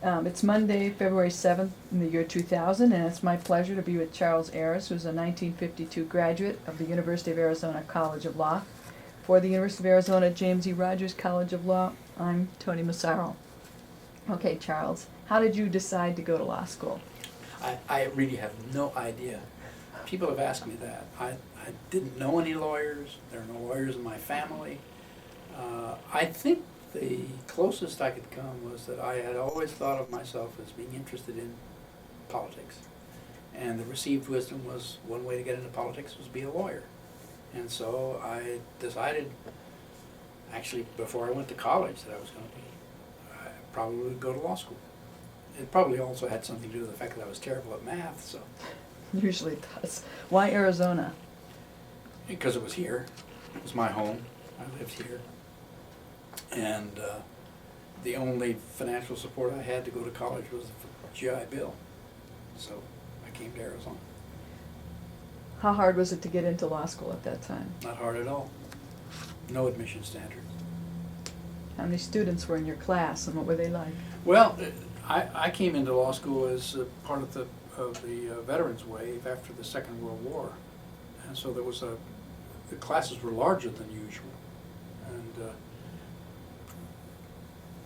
It's Monday, February 7th in the year 2000, and it's my pleasure to be with Charles Ares, who's a 1952 graduate of the University of Arizona College of Law. For the University of Arizona James E. Rogers College of Law, I'm Toni Massaro. Okay, Charles, how did you decide to go to law school? I really have no idea. People have asked me that. I didn't know any lawyers. There are no lawyers in my family. I think the closest I could come was that I had always thought of myself as being interested in politics. And the received wisdom was one way to get into politics was be a lawyer. And so I decided, actually before I went to college, that I was going to be, I probably would go to law school. It probably also had something to do with the fact that I was terrible at math, so. Usually it does. Why Arizona? Because it was here. It was my home. I lived here. And the only financial support I had to go to college was the GI Bill. So I came to Arizona. How hard was it to get into law school at that time? Not hard at all. No admission standards. How many students were in your class, and what were they like? Well, I came into law school as part of the veterans wave after the Second World War. And so there was the classes were larger than usual. And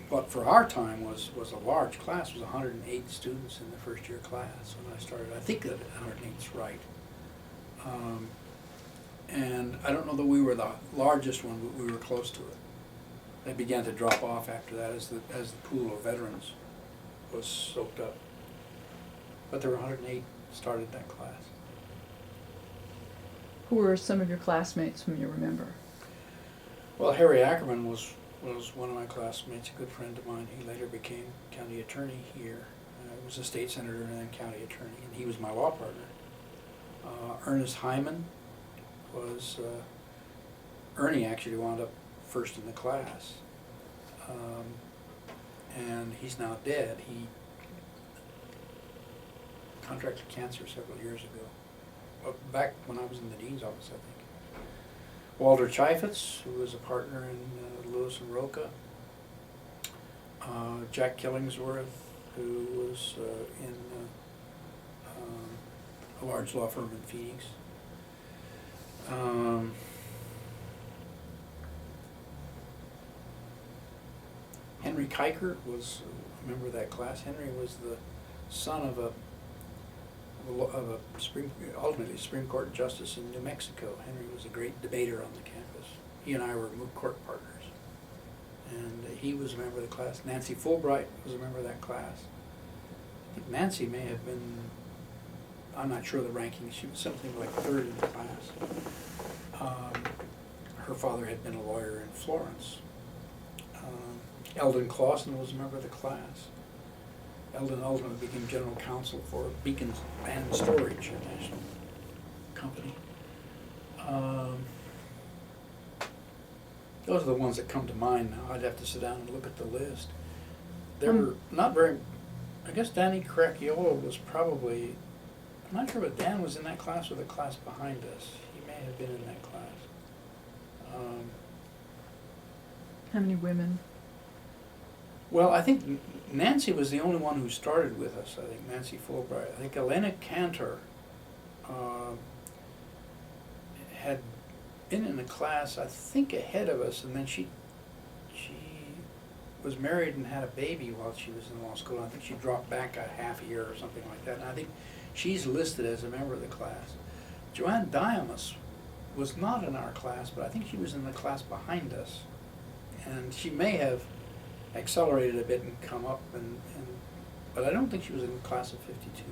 but for our time was a large class. It was 108 students in the first year class when I started. I think that 108 is right. And I don't know that we were the largest one, but we were close to it. They began to drop off after that as the pool of veterans was soaked up. But there were 108 started that class. Who were some of your classmates whom you remember? Well, Harry Ackerman was one of my classmates, a good friend of mine. He later became county attorney here. He was a state senator and then county attorney, and he was my law partner. Ernest Hyman was, Ernie actually wound up first in the class. And he's now dead. He contracted cancer several years ago, back when I was in the dean's office, I think. Walter Chaifetz, who was a partner in Lewis and Roca. Jack Killingsworth, who was in a large law firm in Phoenix. Henry Kiker was a member of that class. Henry was the son of a ultimately Supreme Court justice in New Mexico. Henry was a great debater on the campus. He and I were moot court partners. And he was a member of the class. Nancy Fulbright was a member of that class. I think Nancy may have been, I'm not sure of the rankings, she was something like third in the class. Her father had been a lawyer in Florence. Eldon Clausen was a member of the class. Eldon ultimately became general counsel for Beacon and Storage International Company. Those are the ones that come to mind now. I'd have to sit down and look at the list. There were not very, I guess Danny Caracchiola was probably, I'm not sure if Dan was in that class or the class behind us. He may have been in that class. How many women? Well, I think Nancy was the only one who started with us. I think Nancy Fulbright. I think Elena Cantor had been in the class, I think, ahead of us, and then she was married and had a baby while she was in law school. I think she dropped back a half a year or something like that. And I think she's listed as a member of the class. Joanne Diamus was not in our class, but I think she was in the class behind us, and she may have accelerated a bit and come up, but I don't think she was in the class of 52.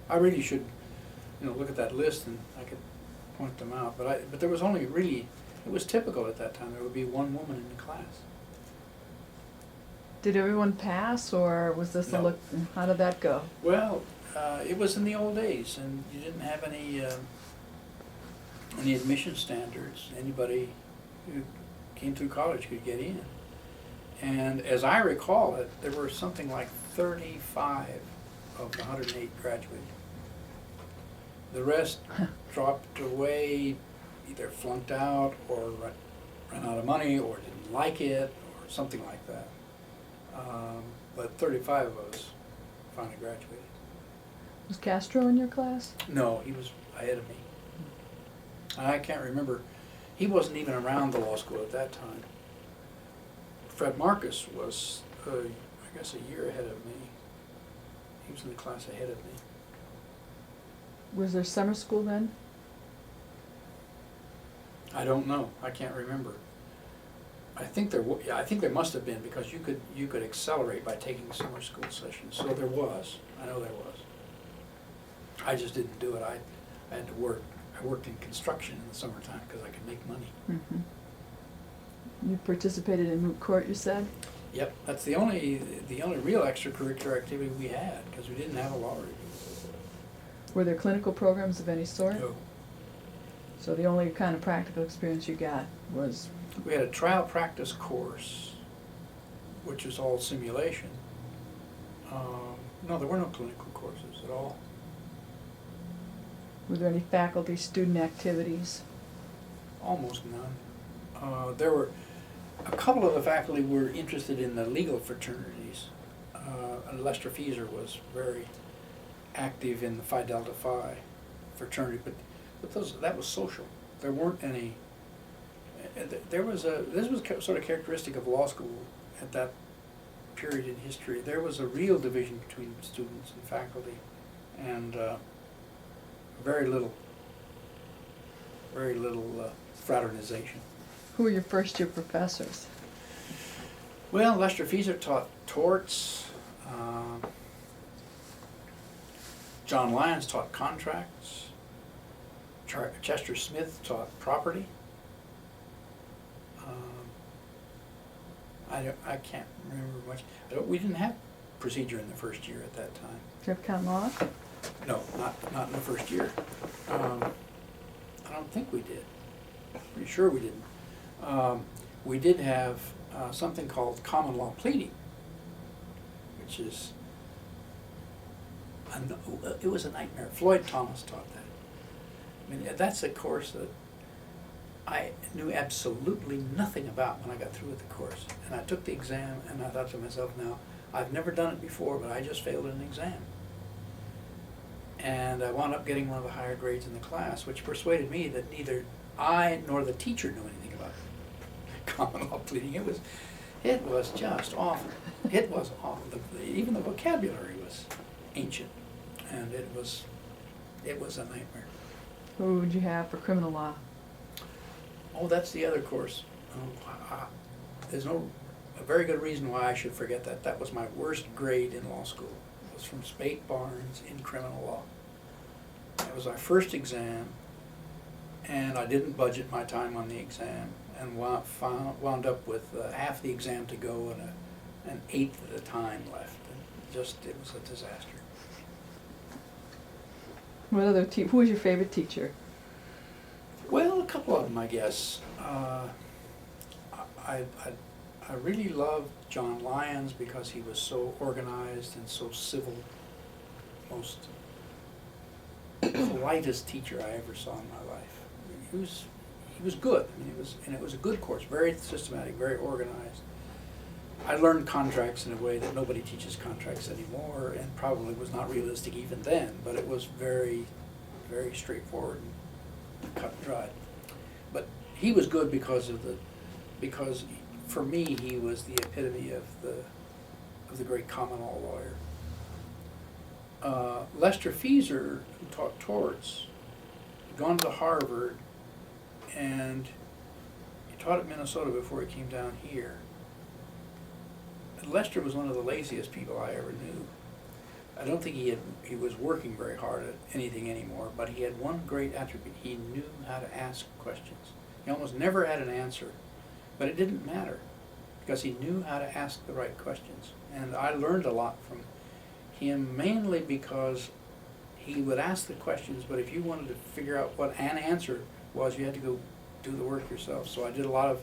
I really should, look at that list and I could point them out. But there was only really, it was typical at that time. There would be one woman in the class. Did everyone pass, or was this a No. look? How did that go? Well, it was in the old days, and you didn't have any admission standards. Anybody who came through college could get in. And as I recall it, there were something like 35 of the 108 graduated. The rest dropped away, either flunked out or ran out of money or didn't like it or something like that. but 35 of us finally graduated. Was Castro in your class? No, he was ahead of me. I can't remember. He wasn't even around the law school at that time. Fred Marcus was, I guess, a year ahead of me. He was in the class ahead of me. Was there summer school then? I don't know. I can't remember. I think there I think there must have been, because you could accelerate by taking summer school sessions. So there was. I know there was. I just didn't do it. I had to work. I worked in construction in the summertime because I could make money. Mm-hmm. You participated in moot court, you said? Yep, that's the only real extracurricular activity we had, because we didn't have a law review. Were there clinical programs of any sort? No. So the only kind of practical experience you got was... We had a trial practice course, which was all simulation. No, there were no clinical courses at all. Were there any faculty-student activities? Almost none. There were a couple of the faculty were interested in the legal fraternities. Lester Fieser was very active in the Phi Delta Phi fraternity, but that was social. There weren't any. This was sort of characteristic of law school at that period in history. There was a real division between students and faculty, and very little fraternization. Who were your first-year professors? Well, Lester Fieser taught torts. John Lyons taught contracts. Chester Smith taught property. I can't remember much. We didn't have procedure in the first year at that time. Did you have count law? No, not in the first year. I don't think we did. Pretty sure we didn't. We did have something called common law pleading, which is, it was a nightmare. Floyd Thomas taught that. I mean, that's a course that I knew absolutely nothing about when I got through with the course. And I took the exam and I thought to myself, now, I've never done it before, but I just failed an exam. And I wound up getting one of the higher grades in the class, which persuaded me that neither I nor the teacher knew anything about common law pleading. It was just awful. It was awful. Even the vocabulary was ancient, and it was a nightmare. Who would you have for criminal law? Oh, that's the other course. There's a very good reason why I should forget that. That was my worst grade in law school. It was from Spate Barnes in criminal law. It was our first exam, and I didn't budget my time on the exam, and wound up with half the exam to go and an eighth of the time left. And it was a disaster. Who was your favorite teacher? Well, a couple of them, I guess. I really loved John Lyons because he was so organized and so civil. Most politest teacher I ever saw in my life. He was good. I mean, it was a good course, very systematic, very organized. I learned contracts in a way that nobody teaches contracts anymore, and probably was not realistic even then. But it was very, very straightforward and cut and dried. But he was good because for me he was the epitome of the great common law lawyer. Lester Fieser, who taught torts, had gone to Harvard, and he taught at Minnesota before he came down here. And Lester was one of the laziest people I ever knew. I don't think he was working very hard at anything anymore, but he had one great attribute. He knew how to ask questions. He almost never had an answer, but it didn't matter because he knew how to ask the right questions. And I learned a lot from him, mainly because he would ask the questions, but if you wanted to figure out what an answer was, you had to go do the work yourself. So I did a lot of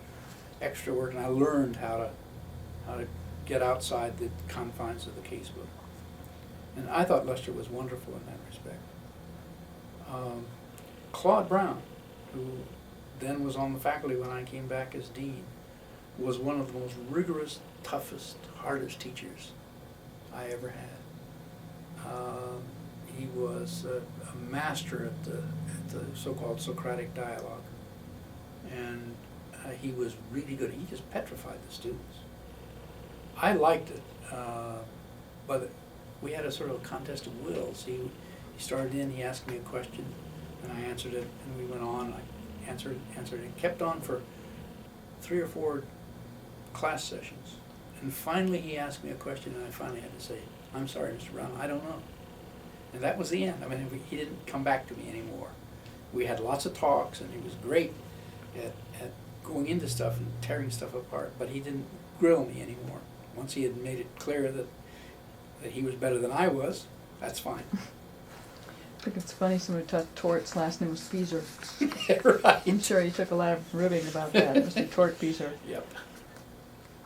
extra work, and I learned how to get outside the confines of the casebook. And I thought Lester was wonderful in that respect. Claude Brown, who then was on the faculty when I came back as dean, was one of the most rigorous, toughest, hardest teachers I ever had. He was a master at the so-called Socratic dialogue, and he was really good. He just petrified the students. I liked it, but we had a sort of contest of wills. He started in, he asked me a question, and I answered it, and we went on. I answered it. It kept on for 3 or 4 class sessions. And finally he asked me a question, and I finally had to say, "I'm sorry, Mr. Brown, I don't know." And that was the end. I mean, he didn't come back to me anymore. We had lots of talks, and he was great at going into stuff and tearing stuff apart, but he didn't grill me anymore. Once he had made it clear that he was better than I was, that's fine. I think it's funny, somebody taught Tort's last name was Fieser. Right. I'm sure he took a lot of ribbing about that, Mr. Tort Fieser. Yep.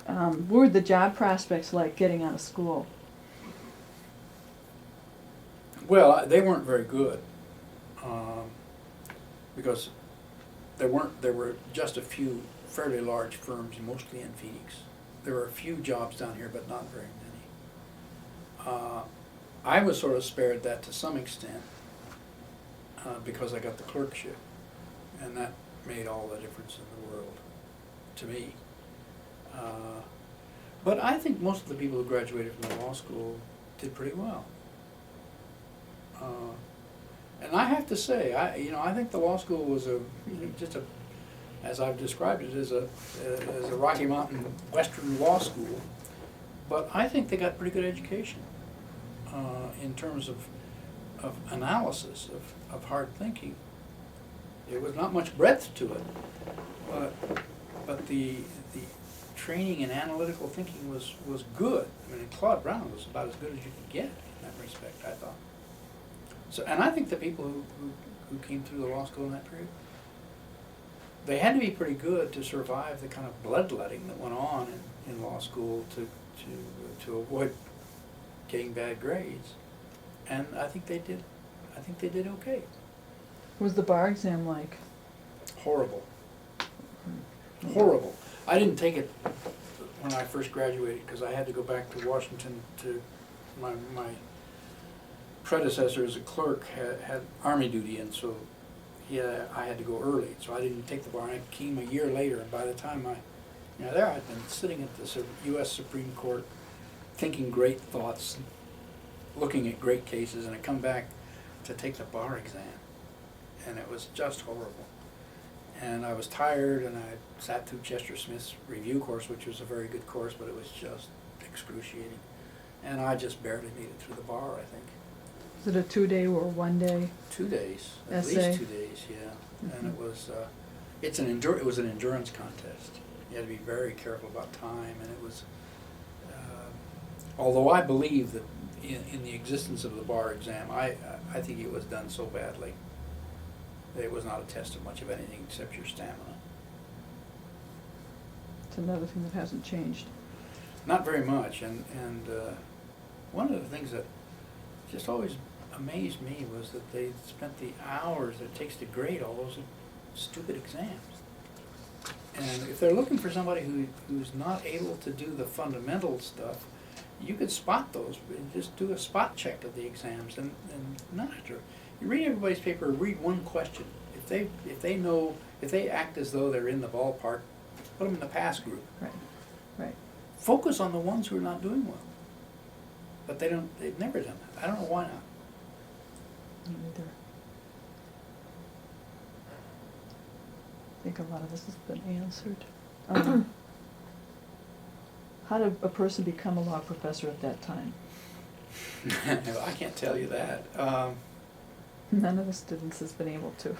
What were the job prospects like getting out of school? Well, they weren't very good, because there were just a few fairly large firms, mostly in Phoenix. There were a few jobs down here, but not very many. I was sort of spared that to some extent, because I got the clerkship, and that made all the difference in the world to me. But I think most of the people who graduated from the law school did pretty well. And I have to say, I think the law school was as I've described it, as a Rocky Mountain Western law school. But I think they got pretty good education in terms of analysis, of hard thinking. There was not much breadth to it, but the training in analytical thinking was good. I mean, Claude Brown was about as good as you could get in that respect, I thought. So, and I think the people who came through the law school in that period, they had to be pretty good to survive the kind of bloodletting that went on in law school to avoid getting bad grades. And I think they did. I think they did okay. What was the bar exam like? Horrible. Horrible. I didn't take it when I first graduated because I had to go back to Washington to my predecessor as a clerk had Army duty, and so I had to go early, so I didn't take the bar. I came a year later, and by the time there I'd been sitting at the U.S. Supreme Court thinking great thoughts, looking at great cases, and I come back to take the bar exam, and it was just horrible. And I was tired, and I sat through Chester Smith's review course, which was a very good course, but it was just excruciating. And I just barely made it through the bar, I think. Was it a 2-day or 1-day? 2 days, at essay? least 2 days, yeah. And it was, it was an endurance contest. You had to be very careful about time, and it was, although I believe that in the existence of the bar exam, I think it was done so badly that it was not a test of much of anything except your stamina. It's another thing that hasn't changed. Not very much, and one of the things that just always amazed me was that they spent the hours that it takes to grade all those stupid exams. And if they're looking for somebody who's not able to do the fundamental stuff, you could spot those, just do a spot check of the exams, and not after. You read everybody's paper, read one question. If they act as though they're in the ballpark, put them in the pass group. Right. Focus on the ones who are not doing well. But they've never done that. I don't know why not. Me neither. I think a lot of this has been answered. How did a person become a law professor at that time? I can't tell you that. None of the students has been able to.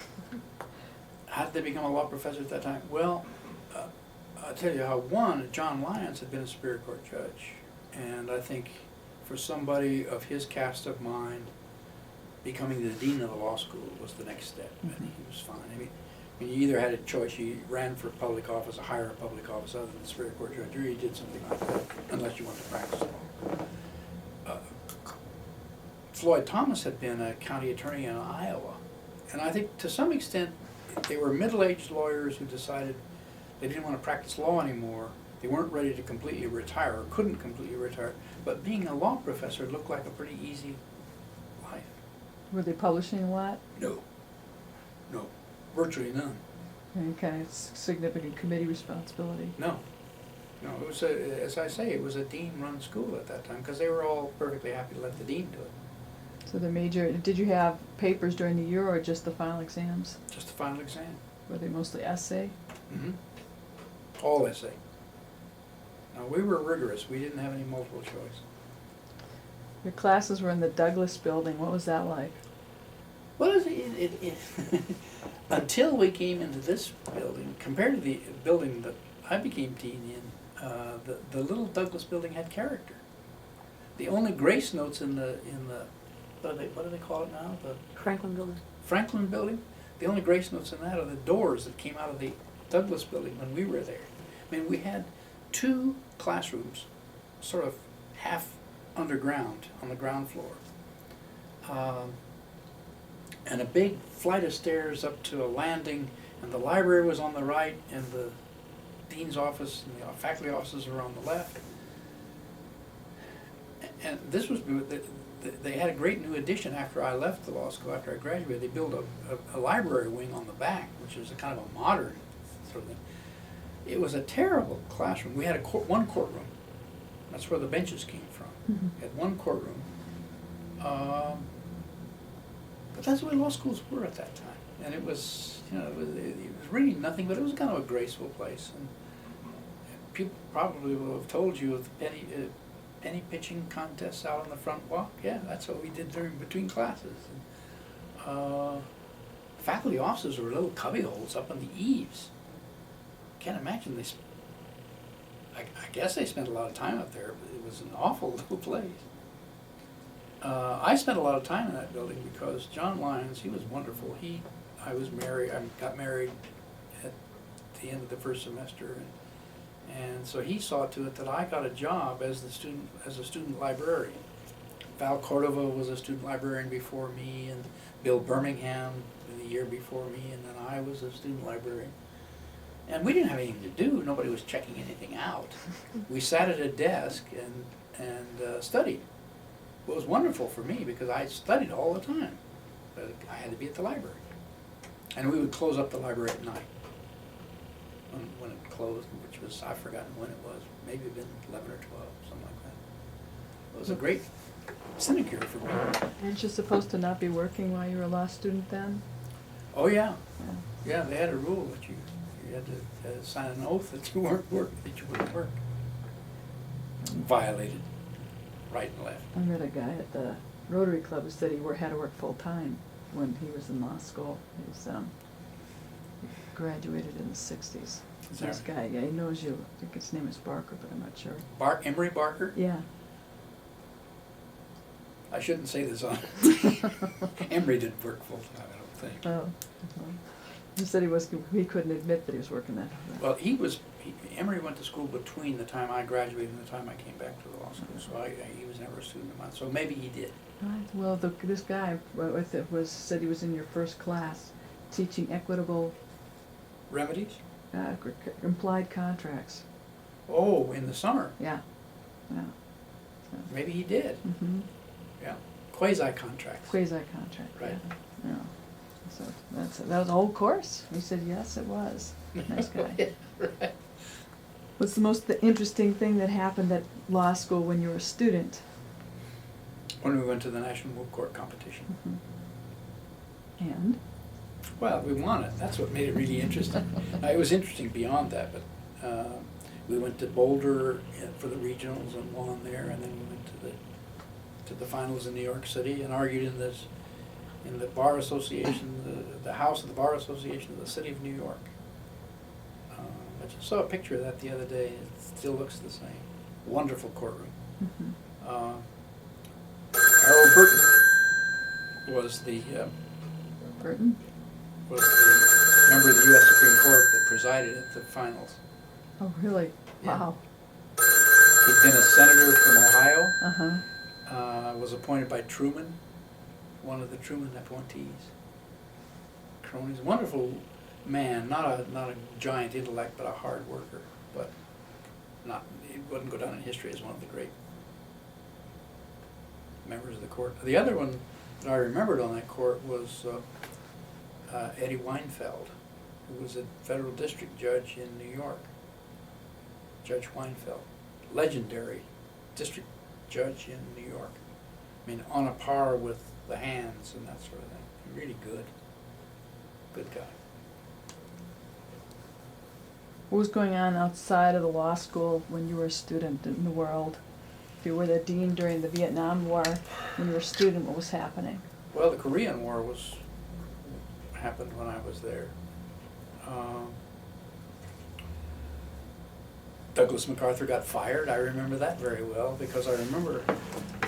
How did they become a law professor at that time? Well, I'll tell you how. One, John Lyons had been a Superior Court judge, and I think for somebody of his cast of mind, becoming the dean of the law school was the next step. I think he was fine. I mean, you either had a choice, you ran for public office, a higher public office other than the Superior Court judge, or you did something like that, unless you went to practice law. Floyd Thomas had been a county attorney in Iowa, and I think to some extent they were middle-aged lawyers who decided they didn't want to practice law anymore, They weren't ready to completely retire, or couldn't completely retire, but being a law professor looked like a pretty easy life. Were they publishing a lot? No, no, virtually none. Any kind of significant committee responsibility? No, no, it was a, as I say, it was a dean-run school at that time, because they were all perfectly happy to let the dean do it. So the major, did you have papers during the year or just the final exams? Just the final exam. Were they mostly essay? Mm-hmm. All essay. Now, we were rigorous, we didn't have any multiple choice. Your classes were in the Douglas building, what was that like? Well, until we came into this building, compared to the building that I became dean in, the little Douglas building had character. The only grace notes in the what do they call it now? The Franklin Building. Franklin building? The only grace notes in that are the doors that came out of the Douglas building when we were there. I mean, we had 2 classrooms, sort of half underground, on the ground floor. And a big flight of stairs up to a landing, and the library was on the right, and the dean's office and the faculty offices were on the left. And this was, they had a great new addition after I left the law school, after I graduated. They built a library wing on the back, which was a kind of a modern sort of thing. It was a terrible classroom. We had one courtroom. That's where the benches came from. Mhm. We had one courtroom. But that's the way law schools were at that time. And it was, you know, it was really nothing, but it was kind of a graceful place. And people probably will have told you of the penny pitching contests out on the front walk. Yeah, that's what we did between classes. And, faculty offices were little cubby holes up on the eaves. Can't imagine I guess they spent a lot of time up there, but it was an awful little place. I spent a lot of time in that building because John Lyons, he was wonderful. I got married at the end of the first semester, and so he saw to it that I got a job as a student librarian. Val Cordova was a student librarian before me, and Bill Birmingham the year before me, and then I was a student librarian. And we didn't have anything to do. Nobody was checking anything out. We sat at a desk and studied. It was wonderful for me because I studied all the time. But I had to be at the library. And we would close up the library at night when it closed, which was, I've forgotten when it was. Maybe it had been 11 or 12, something like that. It was a great sinecure for me. Weren't you supposed to not be working while you were a law student then? Oh, yeah. Yeah. Yeah, they had a rule that you had to sign an oath that you wouldn't work. Violated right and left. I met a guy at the Rotary Club who said he had to work full-time when he was in law school. He graduated in the 60s. Is This that right? guy, yeah, he knows you. I think his name is Barker, but I'm not sure. Emery Barker? Yeah. I shouldn't say this on. Emery didn't work full time, I don't think. Oh. He said he couldn't admit that he was working that hard. Well, Emery went to school between the time I graduated and the time I came back to the law school, so he was never a student of mine, so maybe he did. Right. Well, this guy said he was in your first class teaching equitable Remedies? implied contracts. Oh, in the summer, Yeah. Yeah. So, maybe he did, mm-hmm. yeah. Quasi-contracts. Quasi-contract. Right. Yeah. Yeah. So that was a whole course. He said, yes, it was. Nice guy. Right. What's the interesting thing that happened at law school when you were a student? When we went to the National Moot Court competition. Mm-hmm. And? Well, we won it. That's what made it really interesting. It was interesting beyond that, but we went to Boulder for the regionals and won there, and then we went to the finals in New York City and argued in the Bar Association, the House of the Bar Association of the City of New York. I just saw a picture of that the other day. It still looks the same. Wonderful courtroom. Mm-hmm. Harold Burton was the Burton? member of the U.S. Supreme Court that presided at the finals. Oh, really? Yeah. Wow. He'd been a senator from Ohio, Uh-huh. was appointed by Truman, one of the Truman appointees. Cronies, wonderful man, not a giant intellect, but a hard worker. But he wouldn't go down in history as one of the great members of the court. The other one that I remembered on that court was Eddie Weinfeld, who was a federal district judge in New York. Judge Weinfeld, legendary district judge in New York. I mean, on a par with the Hands and that sort of thing. Really good. Good guy. What was going on outside of the law school when you were a student in the world? If you were the dean during the Vietnam War, when you were a student, what was happening? Well, the Korean War happened when I was there. Douglas MacArthur got fired. I remember that very well because I remember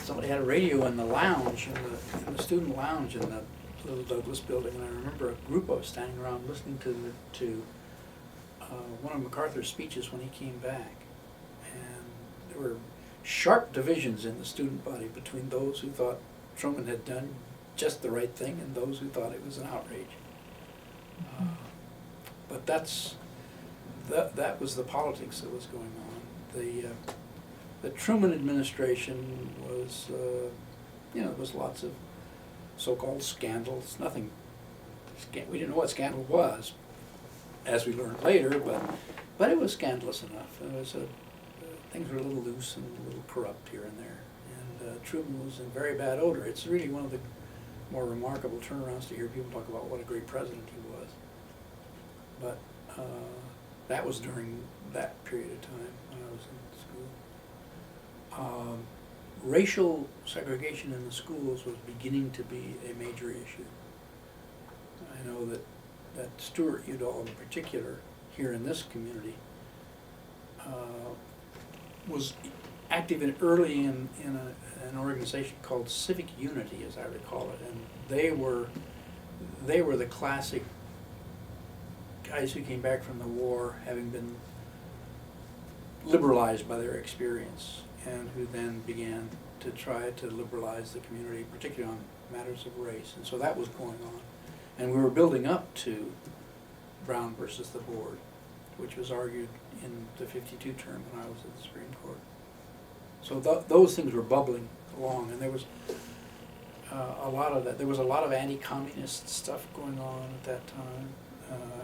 somebody had a radio in the lounge, in the student lounge in the little Douglas building, and I remember a group of us standing around listening to one of MacArthur's speeches when he came back. And there were sharp divisions in the student body between those who thought Truman had done just the right thing and those who thought it was an outrage. But that was the politics that was going on. The Truman administration was, there was lots of so-called scandals. Nothing, we didn't know what scandal was, as we learned later, but it was scandalous enough. It was things were a little loose and a little corrupt here and there. And Truman was in very bad odor. It's really one of the more remarkable turnarounds to hear people talk about what a great president he was. But that was during that period of time when I was in school. Racial segregation in the schools was beginning to be a major issue. I know that Stuart Udall in particular, here in this community, was active early in an organization called Civic Unity, as I recall it, and they were the classic guys who came back from the war having been liberalized by their experience, and who then began to try to liberalize the community, particularly on matters of race. And so that was going on. And we were building up to Brown versus the Board, which was argued in the 52 term when I was at the Supreme Court. So those things were bubbling along, and there was a lot of that. There was a lot of anti-communist stuff going on at that time,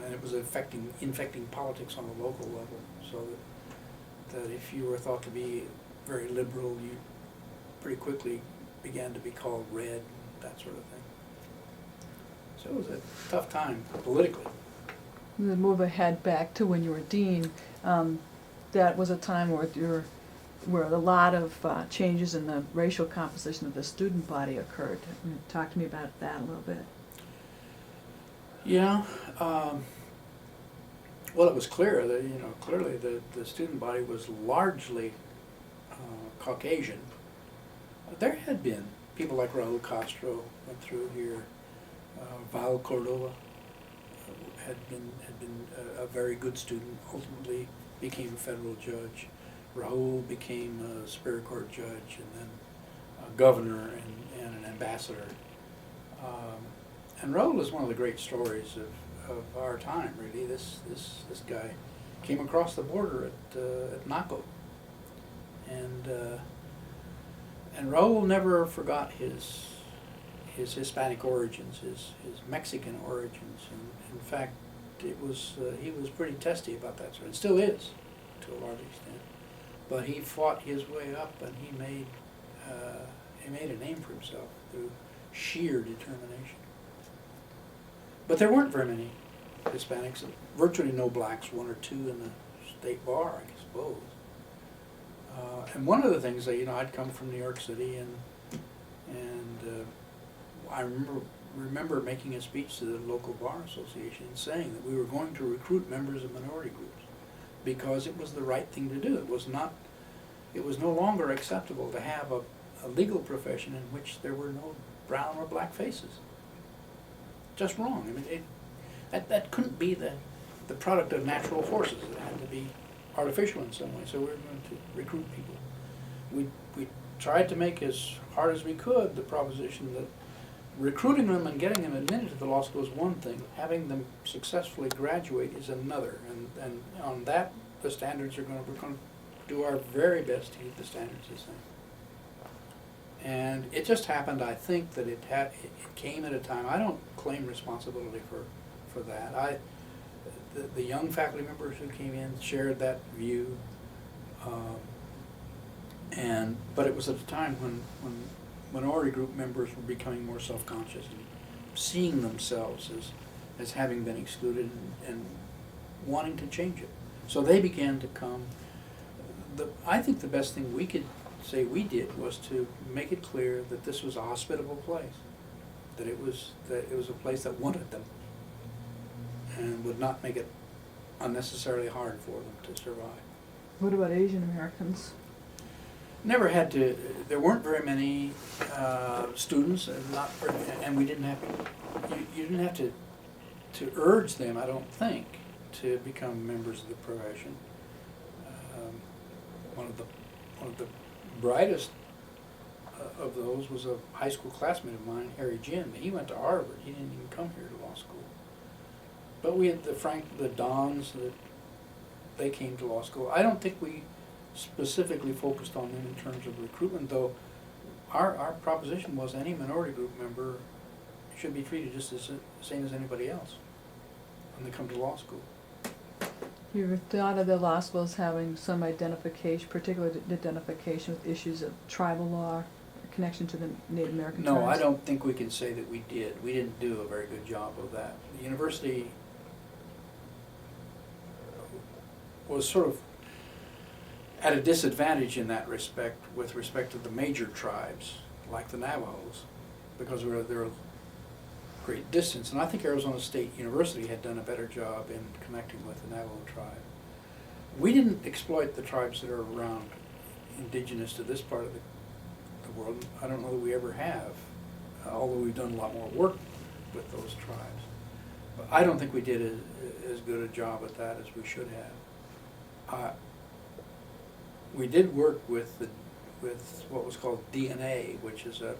and it was infecting politics on a local level, so that if you were thought to be very liberal, you pretty quickly began to be called red, that sort of thing. So it was a tough time politically. To move ahead back to when you were dean, that was a time where a lot of changes in the racial composition of the student body occurred. Talk to me about that a little bit. Yeah, well, it was clear that clearly the student body was largely Caucasian. There had been people like Raul Castro went through here. Val Cordova had been a very good student. Ultimately, became a federal judge. Raul became a Superior Court judge, and then a governor and an ambassador. And Raul is one of the great stories of our time. Really, this guy came across the border at Naco, and Raul never forgot his Hispanic origins, his Mexican origins, and in fact, he was pretty testy about that sort, and still is, to a large extent. But he fought his way up, and he made a name for himself through sheer determination. But there weren't very many Hispanics, and virtually no blacks, one or two in the state bar, I suppose. And one of the things that I'd come from New York City, and I remember making a speech to the local bar association saying that we were going to recruit members of minority groups because it was the right thing to do. It was no longer acceptable to have a legal profession in which there were no brown or black faces. Just wrong. I mean, that couldn't be the product of natural forces. It had to be artificial in some way. So we were going to recruit people. We tried to make as hard as we could the proposition that recruiting them and getting them admitted to the law school is one thing. Having them successfully graduate is another. And on that, the standards we're going to do our very best to keep the standards the same. And it just happened, I think, that it came at a time, I don't claim responsibility for that. The young faculty members who came in shared that view, but it was at a time when minority group members were becoming more self-conscious and seeing themselves as having been excluded and wanting to change it. So they began to come. I think the best thing we could say we did was to make it clear that this was a hospitable place, that it was a place that wanted them and would not make it unnecessarily hard for them to survive. What about Asian Americans? Never had to. There weren't very many students, and we didn't have. You didn't have to urge them, I don't think, to become members of the profession. One of the brightest of those was a high school classmate of mine, Harry Jim. He went to Harvard. He didn't even come here to law school. But we had the Dons that they came to law school. I don't think we specifically focused on them in terms of recruitment, though our proposition was any minority group member should be treated just the same as anybody else when they come to law school. You thought of the law school as having some identification, particular identification with issues of tribal law, connection to the Native American tribes? No, I don't think we can say that we did. We didn't do a very good job of that. The university was sort of at a disadvantage in that respect with respect to the major tribes, like the Navajos, because they're a great distance. And I think Arizona State University had done a better job in connecting with the Navajo tribe. We didn't exploit the tribes that are around indigenous to this part of the world. I don't know that we ever have, although we've done a lot more work with those tribes. But I don't think we did as good a job at that as we should have. We did work with what was called DNA, which is a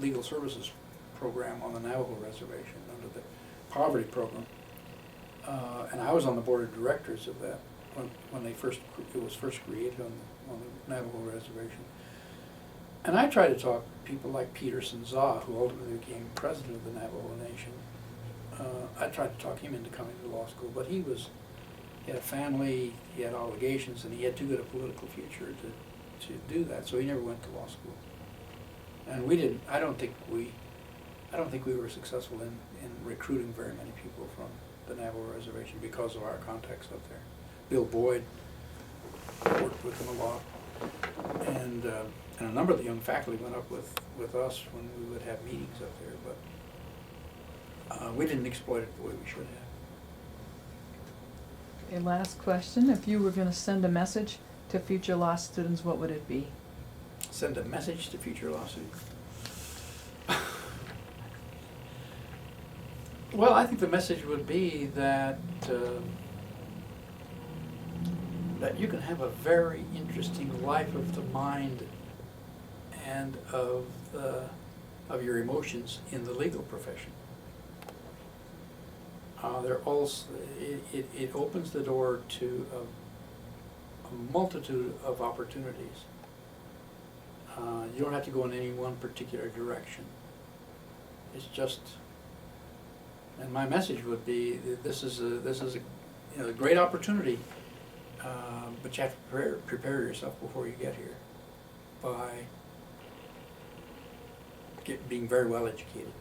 legal services program on the Navajo reservation under the poverty program, and I was on the board of directors of that when it was first created on the Navajo reservation. And I tried to talk people like Peterson Zaw, who ultimately became president of the Navajo Nation. I tried to talk him into coming to law school, but he had a family, he had obligations, and he had too good a political future to do that, so he never went to law school. And we didn't. I don't think we were successful in recruiting very many people from the Navajo reservation because of our contacts up there. Bill Boyd worked with them a lot, and a number of the young faculty went up with us when we would have meetings up there, but we didn't exploit it the way we should have. Okay, last question. If you were going to send a message to future law students, what would it be? Send a message to future law students? Well, I think the message would be that that you can have a very interesting life of the mind and of your emotions in the legal profession. It opens the door to a multitude of opportunities. You don't have to go in any one particular direction. It's just, and my message would be that this is a great opportunity, but you have to prepare yourself before you get here by being very well educated.